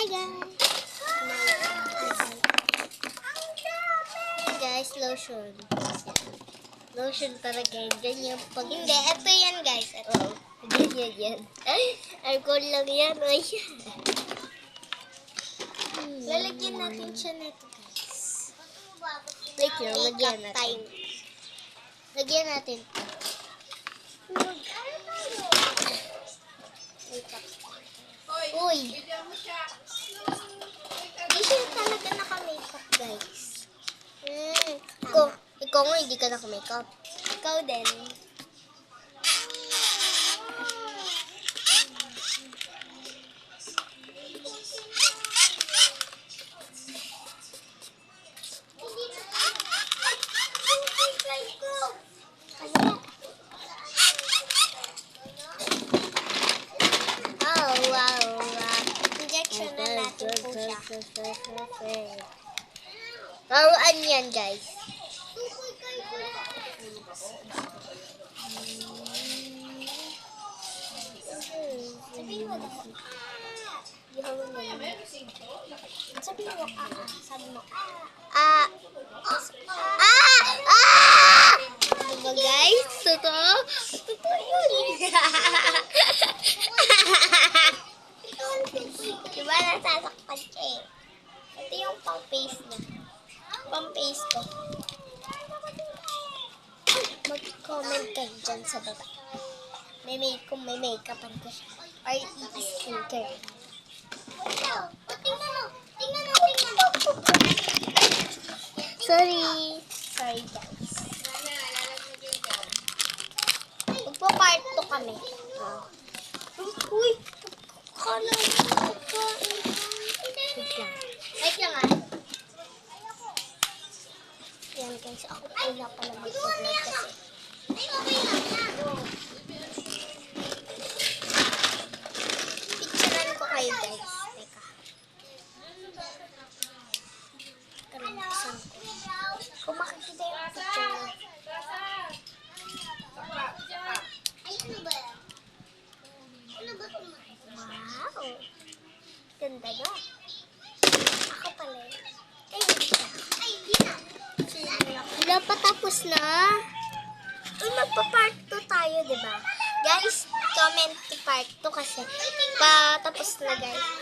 guys. Guys, lotion. Lotion para ganyan pag... Hindi, ito yan guys. Ito. Ganyan yan. Alcohol lang yan. Ay. Lalagyan natin siya nito guys. Wait lang, lagyan natin. Lagyan natin. Uy. Hindi siya talaga naka-makeup guys. Ikaw nga hindi ka naka-makeup. Ikaw din. Injection na natin po siya. Laruan yan guys. Sabihin mo daw. Sabihin mo, sabi mo, diba guys? Totoo? Totoo yun. Diba nasasaktan siya eh. Ito yung pang-face niya. Pang-face ko. Mag-comment kayo dyan sa baba. May make-upan ko siya. Or i-skincare. Tingnan mo. Sorry guys. Magpo-part 2 kami. Uy! Kala ko pagkain. Wait lang Yan guys, ako pala mag-vlog kasi. Picturean ko kayo guys. Teka. Kalamasan ko. Kung makikita yung picture mo. Ay, ano ba? Wow! Ganda na. Ako pala eh. Wala pa tapos na. Uy, magpa-part 2 tayo, diba? Guys, comment to part 2 kasi patapos na guys.